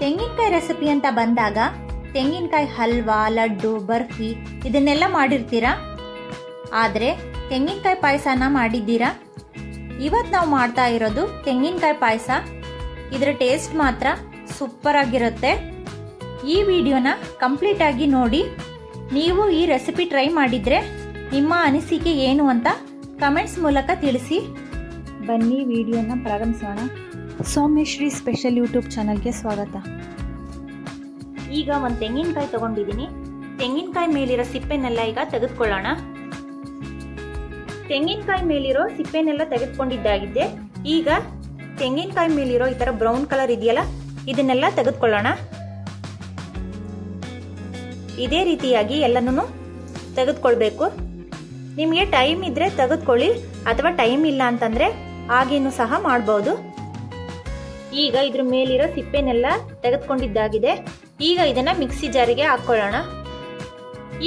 ತೆಂಗಿನಕಾಯಿ ರೆಸಿಪಿ ಅಂತ ಬಂದಾಗ ತೆಂಗಿನಕಾಯಿ ಹಲ್ವಾ, ಲಡ್ಡು, ಬರ್ಫಿ ಇದನ್ನೆಲ್ಲ ಮಾಡಿರ್ತೀರಾ. ಆದರೆ ತೆಂಗಿನಕಾಯಿ ಪಾಯಸನ ಮಾಡಿದ್ದೀರಾ? ಇವತ್ತು ನಾವು ಮಾಡ್ತಾ ಇರೋದು ತೆಂಗಿನಕಾಯಿ ಪಾಯಸ. ಇದರ ಟೇಸ್ಟ್ ಮಾತ್ರ ಸೂಪರ್ ಆಗಿರುತ್ತೆ. ಈ ವಿಡಿಯೋನ ಕಂಪ್ಲೀಟ್ ಆಗಿ ನೋಡಿ. ನೀವು ಈ ರೆಸಿಪಿ ಟ್ರೈ ಮಾಡಿದರೆ ನಿಮ್ಮ ಅನಿಸಿಕೆ ಏನು ಅಂತ ಕಮೆಂಟ್ಸ್ ಮೂಲಕ ತಿಳಿಸಿ. ಬನ್ನಿ ವಿಡಿಯೋನ ಪ್ರಾರಂಭಿಸೋಣ. ಸೌಮ್ಯಶ್ರೀ ಸ್ಪೆಷಲ್ ಯೂಟ್ಯೂಬ್ ಚಾನಲ್ಗೆ ಸ್ವಾಗತ. ಈಗ ಒಂದು ತೆಂಗಿನಕಾಯಿ ತಗೊಂಡಿದ್ದೀನಿ. ತೆಂಗಿನಕಾಯಿ ಮೇಲಿರೋ ಸಿಪ್ಪೆನೆಲ್ಲ ಈಗ ತೆಗೆದುಕೊಳ್ಳೋಣ. ತೆಂಗಿನಕಾಯಿ ಮೇಲಿರೋ ಸಿಪ್ಪೆನೆಲ್ಲ ತೆಗೆದುಕೊಂಡಿದ್ದಾಗಿದೆ. ಈಗ ತೆಂಗಿನಕಾಯಿ ಮೇಲಿರೋ ಈ ಥರ ಬ್ರೌನ್ ಕಲರ್ ಇದೆಯಲ್ಲ, ಇದನ್ನೆಲ್ಲ ತೆಗೆದುಕೊಳ್ಳೋಣ. ಇದೇ ರೀತಿಯಾಗಿ ಎಲ್ಲನೂ ತೆಗೆದುಕೊಳ್ಬೇಕು. ನಿಮಗೆ ಟೈಮ್ ಇದ್ದರೆ ತೆಗೆದುಕೊಳ್ಳಿ, ಅಥವಾ ಟೈಮ್ ಇಲ್ಲ ಅಂತಂದರೆ ಹಾಗೇನು ಸಹ ಮಾಡ್ಬೋದು. ಈಗ ಇದ್ರ ಮೇಲಿರೋ ಸಿಪ್ಪೆನೆಲ್ಲ ತೆಗೆದುಕೊಂಡಿದ್ದಾಗಿದೆ. ಈಗ ಇದನ್ನ ಮಿಕ್ಸಿ ಜಾರಿಗೆ ಹಾಕೊಳ್ಳೋಣ.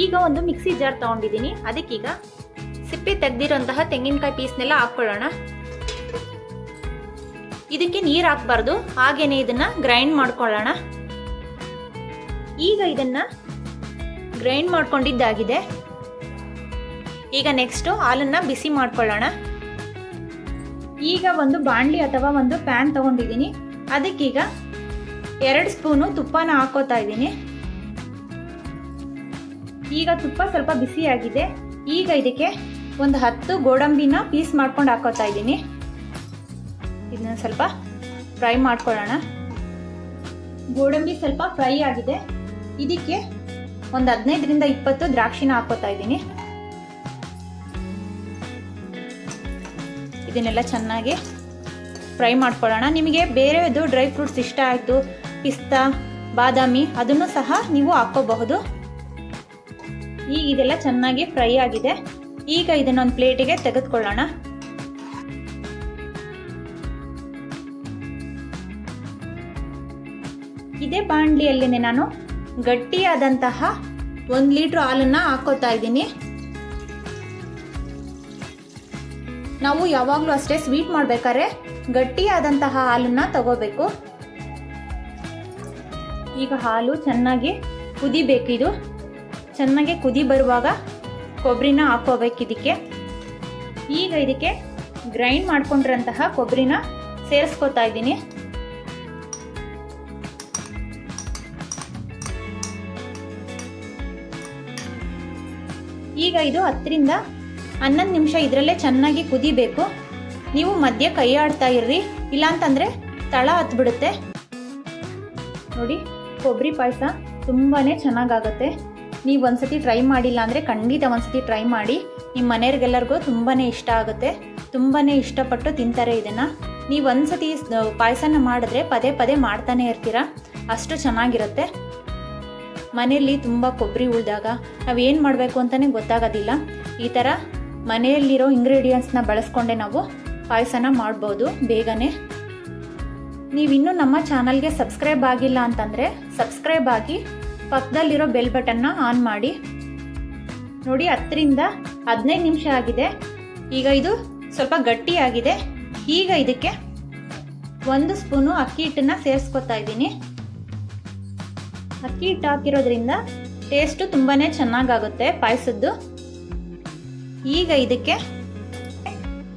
ಈಗ ಒಂದು ಮಿಕ್ಸಿ ಜಾರ್ ತಗೊಂಡಿದ್ದೀನಿ. ಅದಕ್ಕೀಗ ಸಿಪ್ಪೆ ತೆಗೆದಿರೋಂತಹ ತೆಂಗಿನಕಾಯಿ ಪೀಸ್ನೆಲ್ಲ ಹಾಕೊಳ್ಳೋಣ. ಇದಕ್ಕೆ ನೀರು ಹಾಕಬಾರ್ದು, ಹಾಗೇನೆ ಇದನ್ನ ಗ್ರೈಂಡ್ ಮಾಡ್ಕೊಳ್ಳೋಣ. ಈಗ ಇದನ್ನ ಗ್ರೈಂಡ್ ಮಾಡ್ಕೊಂಡಿದ್ದಾಗಿದೆ. ಈಗ ನೆಕ್ಸ್ಟ್ ಹಾಲನ್ನ ಬಿಸಿ ಮಾಡ್ಕೊಳ್ಳೋಣ. ಈಗ ಒಂದು ಬಾಣಲಿ ಅಥವಾ ಒಂದು ಪ್ಯಾನ್ ತಗೊಂಡಿದ್ದೀನಿ. ಅದಕ್ಕೀಗ 2 ಸ್ಪೂನು ತುಪ್ಪನ ಹಾಕೋತಾ ಇದ್ದೀನಿ. ಈಗ ತುಪ್ಪ ಸ್ವಲ್ಪ ಬಿಸಿಯಾಗಿದೆ. ಈಗ ಇದಕ್ಕೆ ಒಂದು 10 ಗೋಡಂಬಿನ ಪೀಸ್ ಮಾಡ್ಕೊಂಡು ಹಾಕೋತಾ ಇದ್ದೀನಿ. ಇದನ್ನ ಸ್ವಲ್ಪ ಫ್ರೈ ಮಾಡ್ಕೊಳ್ಳೋಣ. ಗೋಡಂಬಿ ಸ್ವಲ್ಪ ಫ್ರೈ ಆಗಿದೆ. ಇದಕ್ಕೆ ಒಂದು 15ರಿಂದ 20 ದ್ರಾಕ್ಷಿನ ಹಾಕೋತಾ ಇದ್ದೀನಿ. ಇದನ್ನೆಲ್ಲ ಚೆನ್ನಾಗಿ ಫ್ರೈ ಮಾಡ್ಕೊಳ್ಳೋಣ. ನಿಮಗೆ ಬೇರೆದು ಡ್ರೈ ಫ್ರೂಟ್ಸ್ ಇಷ್ಟ ಆಯಿತು, ಪಿಸ್ತಾ, ಬಾದಾಮಿ, ಅದನ್ನು ಸಹ ನೀವು ಹಾಕೋಬಹುದು. ಈಗ ಇದೆಲ್ಲ ಚೆನ್ನಾಗಿ ಫ್ರೈ ಆಗಿದೆ. ಈಗ ಇದನ್ನೊಂದು ಪ್ಲೇಟಿಗೆ ತೆಗೆದುಕೊಳ್ಳೋಣ. ಇದೇ ಬಾಣಲಿಯಲ್ಲಿನೇ ನಾನು ಗಟ್ಟಿಯಾದಂತಹ 1 ಲೀಟರ್ ಹಾಲನ್ನ ಹಾಕೋತಾ ಇದ್ದೀನಿ. ನಾವು ಯಾವಾಗಲೂ ಅಷ್ಟೇ ಸ್ವೀಟ್ ಮಾಡ್ಬೇಕಾದ್ರೆ ಗಟ್ಟಿಯಾದಂತಹ ಹಾಲನ್ನ ತಗೋಬೇಕು. ಈಗ ಹಾಲು ಚೆನ್ನಾಗಿ ಕುದಿಬೇಕು. ಇದು ಚೆನ್ನಾಗಿ ಕುದಿ ಬರುವಾಗ ಕೊಬ್ಬರಿನ ಹಾಕೋಬೇಕು ಇದಕ್ಕೆ. ಈಗ ಇದಕ್ಕೆ ಗ್ರೈಂಡ್ ಮಾಡ್ಕೊಂಡಿರೋಂತಹ ಕೊಬ್ಬರಿನ ಸೇರಿಸ್ಕೊತಾ ಇದ್ದೀನಿ. ಈಗ ಇದು 10ರಿಂದ 11 ನಿಮಿಷ ಇದರಲ್ಲೇ ಚೆನ್ನಾಗಿ ಕುದಿಬೇಕು. ನೀವು ಮಧ್ಯೆ ಕೈ ಆಡ್ತಾ ಇರ್ರಿ, ಇಲ್ಲಾಂತಂದ್ರೆ ತಳ ಹತ್ಬಿಡುತ್ತೆ. ನೋಡಿ, ಕೊಬ್ಬರಿ ಪಾಯಸ ತುಂಬಾನೇ ಚೆನ್ನಾಗಾಗುತ್ತೆ. ನೀವು ಒಂದ್ಸತಿ ಟ್ರೈ ಮಾಡಿಲ್ಲ ಅಂದರೆ ಖಂಡಿತ ಒಂದ್ಸತಿ ಟ್ರೈ ಮಾಡಿ. ನಿಮ್ಮ ಮನೆಯವ್ರಿಗೆಲ್ಲರಿಗೂ ತುಂಬಾನೇ ಇಷ್ಟ ಆಗುತ್ತೆ. ತುಂಬಾನೇ ಇಷ್ಟಪಟ್ಟು ತಿಂತಾರೆ ಇದನ್ನು. ನೀವು ಒಂದ್ಸತಿ ಪಾಯಸನ ಮಾಡಿದ್ರೆ ಪದೇ ಪದೇ ಮಾಡ್ತಾನೆ ಇರ್ತೀರಾ, ಅಷ್ಟು ಚೆನ್ನಾಗಿರುತ್ತೆ. ಮನೆಯಲ್ಲಿ ತುಂಬ ಕೊಬ್ಬರಿ ಉಳಿದಾಗ ನಾವೇನು ಮಾಡಬೇಕು ಅಂತಲೇ ಗೊತ್ತಾಗೋದಿಲ್ಲ. ಈ ಥರ ಮನೆಯಲ್ಲಿರೋ ಇಂಗ್ರೀಡಿಯೆಂಟ್ಸ್ನ ಬಳಸ್ಕೊಂಡೆ ನಾವು ಪಾಯಸನ ಮಾಡ್ಬೋದು ಬೇಗನೆ. ನೀವಿನ್ನೂ ನಮ್ಮ ಚಾನಲ್ಗೆ ಸಬ್ಸ್ಕ್ರೈಬ್ ಆಗಿಲ್ಲ ಅಂತಂದರೆ ಸಬ್ಸ್ಕ್ರೈಬ್ ಆಗಿ ಪಕ್ಕದಲ್ಲಿರೋ ಬೆಲ್ ಬಟನ್ನ ಆನ್ ಮಾಡಿ. ನೋಡಿ, 10ರಿಂದ 15 ನಿಮಿಷ ಆಗಿದೆ. ಈಗ ಇದು ಸ್ವಲ್ಪ ಗಟ್ಟಿಯಾಗಿದೆ. ಈಗ ಇದಕ್ಕೆ 1 ಸ್ಪೂನು ಅಕ್ಕಿ ಹಿಟ್ಟನ್ನು ಸೇರಿಸ್ಕೊತಾ ಇದ್ದೀನಿ. ಅಕ್ಕಿ ಹಿಟ್ಟು ಹಾಕಿರೋದ್ರಿಂದ ಟೇಸ್ಟು ತುಂಬಾ ಚೆನ್ನಾಗಾಗುತ್ತೆ ಪಾಯಸದ್ದು. ಈಗ ಇದಕ್ಕೆ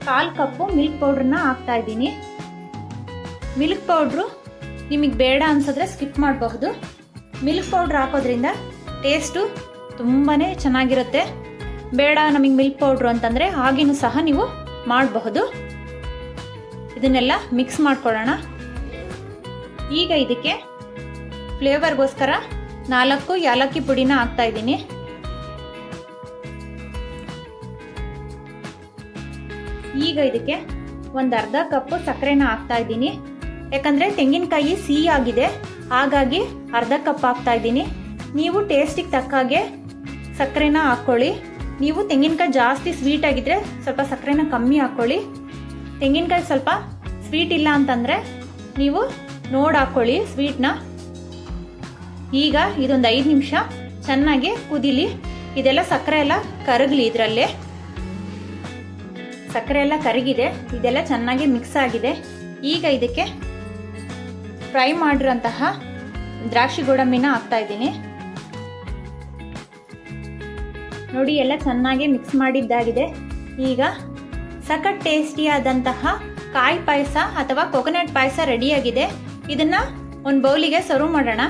1/4 ಕಪ್ಪು ಮಿಲ್ಕ್ ಪೌಡ್ರನ್ನ ಹಾಕ್ತಾ ಇದ್ದೀನಿ. ಮಿಲ್ಕ್ ಪೌಡ್ರು ನಿಮಗೆ ಬೇಡ ಅನ್ಸಿದ್ರೆ ಸ್ಕಿಪ್ ಮಾಡಬಹುದು. ಮಿಲ್ಕ್ ಪೌಡ್ರ್ ಹಾಕೋದ್ರಿಂದ ಟೇಸ್ಟು ತುಂಬಾ ಚೆನ್ನಾಗಿರುತ್ತೆ. ಬೇಡ ನಮಗೆ ಮಿಲ್ಕ್ ಪೌಡ್ರು ಅಂತಂದರೆ ಹಾಗೇನೂ ಸಹ ನೀವು ಮಾಡಬಹುದು. ಇದನ್ನೆಲ್ಲ ಮಿಕ್ಸ್ ಮಾಡ್ಕೊಳ್ಳೋಣ. ಈಗ ಇದಕ್ಕೆ ಫ್ಲೇವರ್ಗೋಸ್ಕರ 4 ಏಲಕ್ಕಿ ಪುಡಿನ ಹಾಕ್ತಾ ಇದ್ದೀನಿ. ಈಗ ಇದಕ್ಕೆ ಒಂದು 1/2 ಕಪ್ಪು ಸಕ್ಕರೆನ ಹಾಕ್ತಾ ಇದ್ದೀನಿ. ಯಾಕಂದರೆ ತೆಂಗಿನಕಾಯಿ ಸಿಹಿ ಆಗಿದೆ, ಹಾಗಾಗಿ 1/2 ಕಪ್ ಹಾಕ್ತಾ ಇದ್ದೀನಿ. ನೀವು ಟೇಸ್ಟಿಗೆ ತಕ್ಕ ಹಾಗೆ ಸಕ್ಕರೆನ ಹಾಕ್ಕೊಳ್ಳಿ. ನೀವು ತೆಂಗಿನಕಾಯಿ ಜಾಸ್ತಿ ಸ್ವೀಟ್ ಆಗಿದ್ರೆ ಸ್ವಲ್ಪ ಸಕ್ಕರೆನ ಕಮ್ಮಿ ಹಾಕ್ಕೊಳ್ಳಿ. ತೆಂಗಿನಕಾಯಿ ಸ್ವಲ್ಪ ಸ್ವೀಟ್ ಇಲ್ಲ ಅಂತಂದರೆ ನೀವು ನೋಡಿ ಹಾಕ್ಕೊಳ್ಳಿ ಸ್ವೀಟ್ನ. ಈಗ ಇದೊಂದು 5 ನಿಮಿಷ ಚೆನ್ನಾಗಿ ಕುದಿಲಿ. ಇದೆಲ್ಲ ಸಕ್ಕರೆ ಎಲ್ಲ ಕರಗಲಿ. ಇದರಲ್ಲೇ ಸಕ್ಕರೆ ಎಲ್ಲ ಕರಗಿದೆ. ಇದೆಲ್ಲ ಚೆನ್ನಾಗಿ ಮಿಕ್ಸ್ ಆಗಿದೆ. ಈಗ ಇದಕ್ಕೆ ಫ್ರೈ ಮಾಡಿರೋಂತಹ ದ್ರಾಕ್ಷಿ ಗೋಡಂಬಿನ ಹಾಕ್ತಾ ಇದ್ದೀನಿ. ನೋಡಿ ಎಲ್ಲ ಚೆನ್ನಾಗಿ ಮಿಕ್ಸ್ ಮಾಡಿದ್ದಾಗಿದೆ. ಈಗ ಸಖತ್ ಟೇಸ್ಟಿಯಾದಂತಹ ಕಾಯಿ ಪಾಯಸ ಅಥವಾ ಕೊಕೊನಟ್ ಪಾಯಸ ರೆಡಿಯಾಗಿದೆ. ಇದನ್ನು ಒಂದು ಬೌಲಿಗೆ ಸರ್ವ್ ಮಾಡೋಣ.